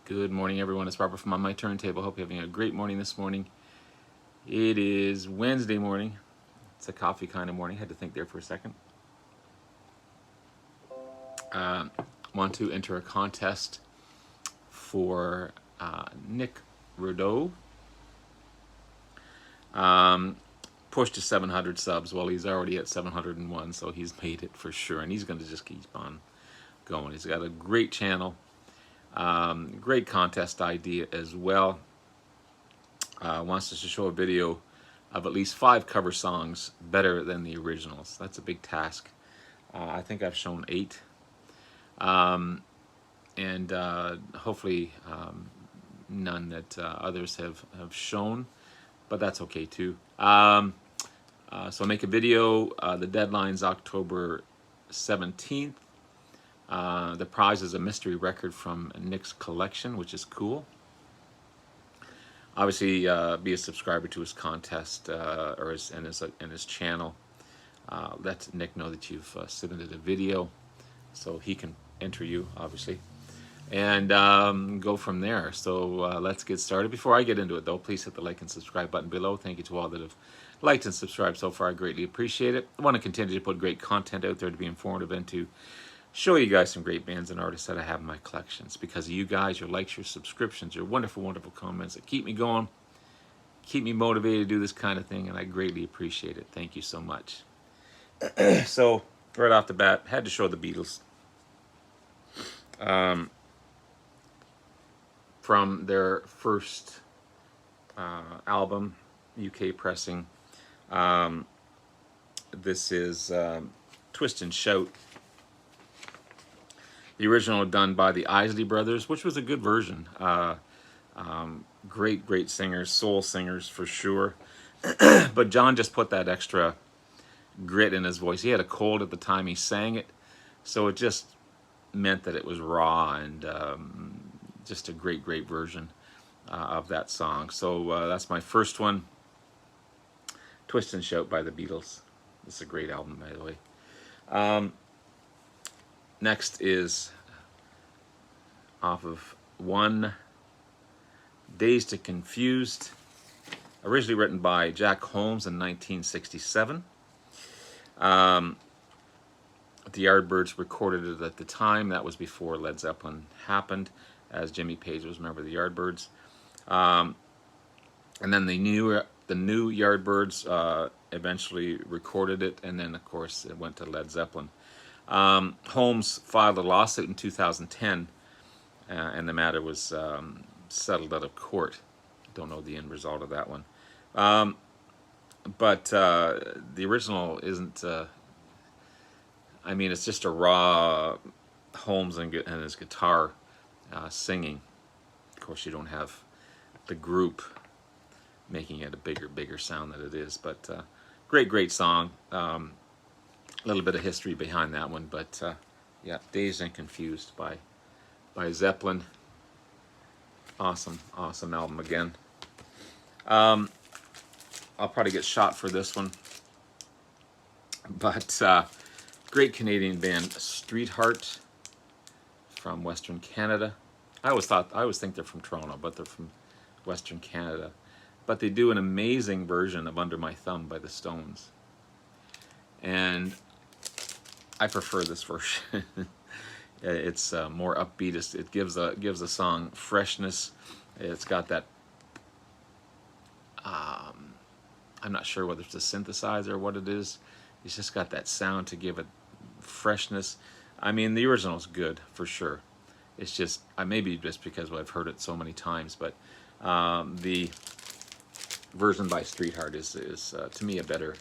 Good morning, everyone. It's Robert from On My Turntable. Hope you're having a great morning this morning. It is Wednesday morning. It's a coffee kind of morning. Had to think there for a second. Want to enter a contest for Nick Rudow. Pushed to 700 subs. Well, he's already at 701, so he's made it for sure. And he's going to just keep on going. He's got a great channel. Great contest idea as well. Wants us to show a video of at least 5 cover songs better than the originals. That's a big task. I think I've shown 8. And hopefully none that others have shown, but that's okay too. So make a video. The deadline's October 17th. The prize is a mystery record from Nick's collection, which is cool. Obviously, be a subscriber to his contest or in his channel. Let Nick know that you've submitted a video, so he can enter you, obviously, and go from there. So let's get started. Before I get into it, though, please hit the like and subscribe button below. Thank you to all that have liked and subscribed so far. I greatly appreciate it. I want to continue to put great content out there to be informative and to show you guys some great bands and artists that I have in my collections. Because of you guys, your likes, your subscriptions, your wonderful, wonderful comments that keep me going, keep me motivated to do this kind of thing, and I greatly appreciate it. Thank you so much. So, right off the bat, had to show the Beatles. From their first album, UK pressing. This is Twist and Shout. The original done by the Isley Brothers, which was a good version. Great singers, soul singers for sure. But John just put that extra grit in his voice. He had a cold at the time he sang it, so it just meant that it was raw and just a great version of that song. So that's my first one, Twist and Shout by the Beatles. This is a great album, by the way. Next is off of one, Dazed and Confused, originally written by Jack Holmes in 1967. The Yardbirds recorded it at the time. That was before Led Zeppelin happened, as Jimmy Page was a member of the Yardbirds. And then the new Yardbirds eventually recorded it, and then of course it went to Led Zeppelin. Holmes filed a lawsuit in 2010, and the matter was settled out of court. Don't know the end result of that one. But the original isn't, I mean, it's just a raw Holmes and his guitar singing. Of course, you don't have the group making it a bigger sound than it is, but great song. A little bit of history behind that one, but yeah, Dazed and Confused by Zeppelin. Awesome album again. I'll probably get shot for this one, but great Canadian band, Streetheart, from Western Canada. I always think they're from Toronto, but they're from Western Canada. But they do an amazing version of Under My Thumb by the Stones, and I prefer this version. It's more upbeat. It gives a song freshness. It's got that. I'm not sure whether it's a synthesizer or what it is. It's just got that sound to give it freshness. I mean, the original is good for sure. It's just maybe just because I've heard it so many times, but the version by Streetheart is to me a better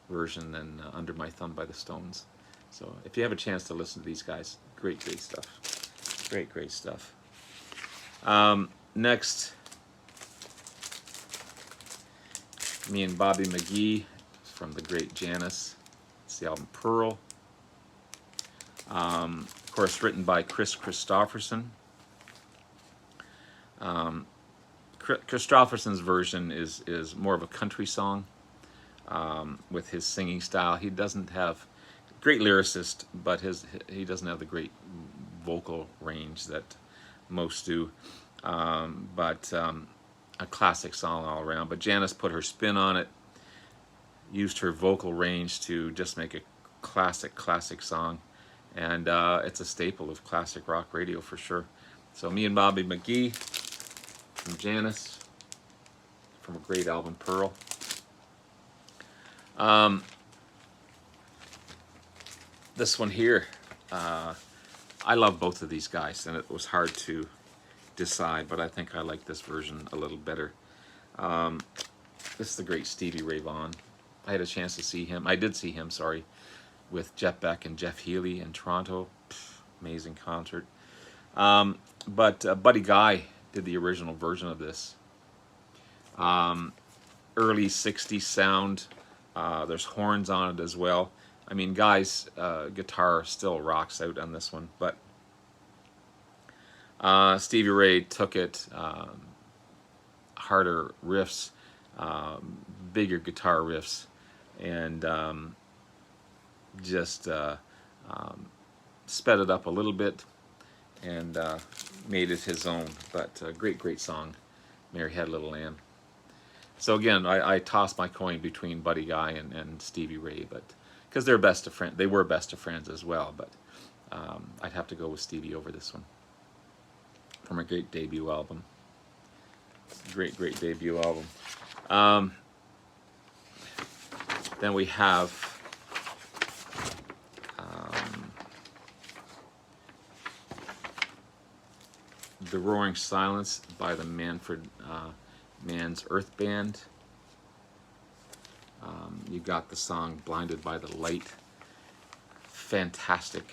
version than Under My Thumb by the Stones. So if you have a chance to listen to these guys, great stuff. Great stuff. Next, me and Bobby McGee from the great Janis. It's the album Pearl. Of course, written by Chris Christopherson. Christopherson's version is more of a country song with his singing style. He doesn't have great lyricist, but he doesn't have the great vocal range that most do. but a classic song all around. But Janis put her spin on it, used her vocal range to just make a classic song, and it's a staple of classic rock radio for sure. So Me and Bobby McGee from Janis, from a great album, Pearl. This one here, I love both of these guys, and it was hard to decide, but I think I like this version a little better. This is the great Stevie Ray Vaughan. I had a chance to see him. I did see him, sorry, with Jeff Beck and Jeff Healey in Toronto. Amazing concert. But Buddy Guy did the original version of this. Early 60s sound. There's horns on it as well. I mean, Guy's guitar still rocks out on this one, but Stevie Ray took it, harder riffs, bigger guitar riffs, and just sped it up a little bit and made it his own. But great song, Mary Had a Little Lamb. So again, I tossed my coin between Buddy Guy and Stevie Ray, but because they're best of friends, they were best of friends as well. But I'd have to go with Stevie over this one, from a great debut album. Great debut album. Then we have The Roaring Silence by the Man's Earth Band. You got the song Blinded by the Light. Fantastic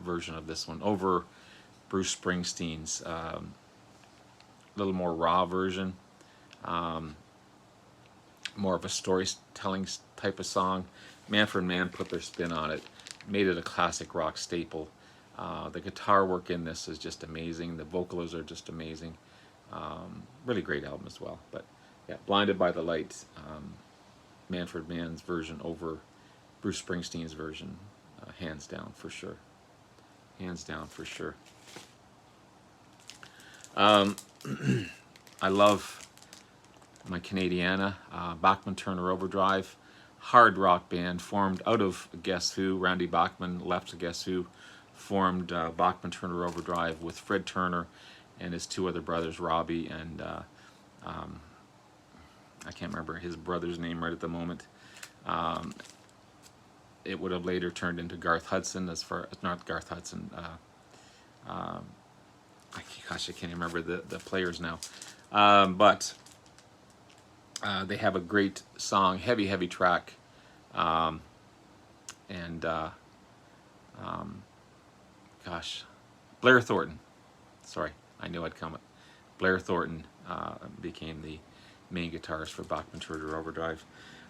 version of this one over Bruce Springsteen's little more raw version. More of a storytelling type of song. Manfred Mann put their spin on it, made it a classic rock staple. The guitar work in this is just amazing. The vocals are just amazing. Really great album as well. But yeah, Blinded by the Light, Manfred Mann's version over Bruce Springsteen's version, hands down for sure. Hands down for sure. I love my Canadiana, Bachmann Turner Overdrive, hard rock band formed out of Guess Who. Randy Bachman left Guess Who, formed Bachmann Turner Overdrive with Fred Turner and his two other brothers, Robbie and I can't remember his brother's name right at the moment. It would have later turned into Garth Hudson, not Garth Hudson. Gosh, I can't remember the players now. But they have a great song, heavy track, and gosh, Blair Thornton. Sorry, I knew I'd come up. Blair Thornton became the main guitarist for Bachmann Turner Overdrive.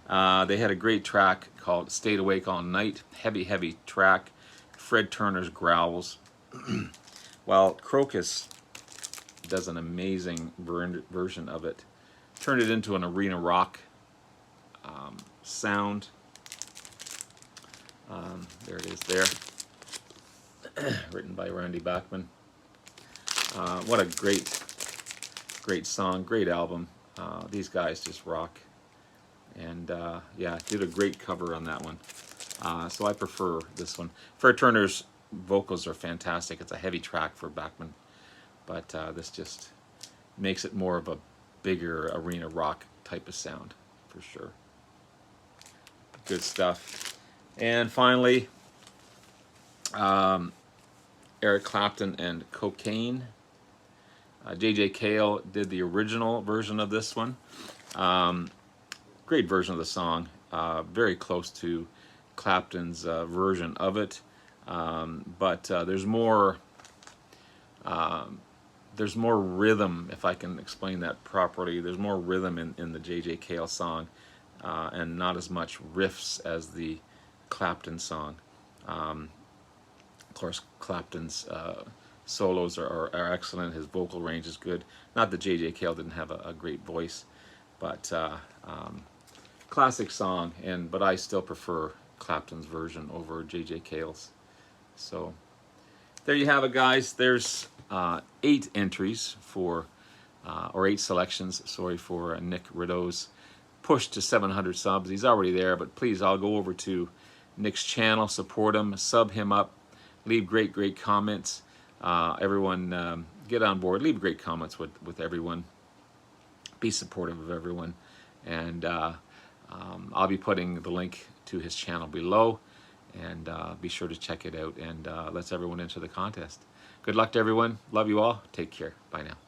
They had a great track called Stayed Awake All Night, heavy track. Fred Turner's growls. While Crocus does an amazing version of it, turned it into an arena rock sound. There it is there. Written by Randy Bachman. What a great song, great album. These guys just rock. And yeah, did a great cover on that one. So I prefer this one. Fred Turner's vocals are fantastic. It's a heavy track for Bachman, but this just makes it more of a bigger arena rock type of sound for sure. Good stuff. And finally, Eric Clapton and Cocaine. J.J. Cale did the original version of this one. Great version of the song. Very close to Clapton's version of it. But there's more rhythm, if I can explain that properly. There's more rhythm in the J.J. Cale song, and not as much riffs as the Clapton song. Of course, Clapton's solos are excellent. His vocal range is good. Not that J.J. Cale didn't have a great voice, but classic song. But I still prefer Clapton's version over J.J. Cale's. So there you have it, guys. There's 8 entries for, or 8 selections, sorry, for Nick Rudow's push to 700 subs. He's already there, but please, I'll go over to Nick's channel, support him, sub him up, leave great comments. Everyone, get on board, leave great comments with everyone. Be supportive of everyone, and I'll be putting the link to his channel below, and be sure to check it out, and let's everyone enter the contest. Good luck to everyone. Love you all. Take care. Bye now.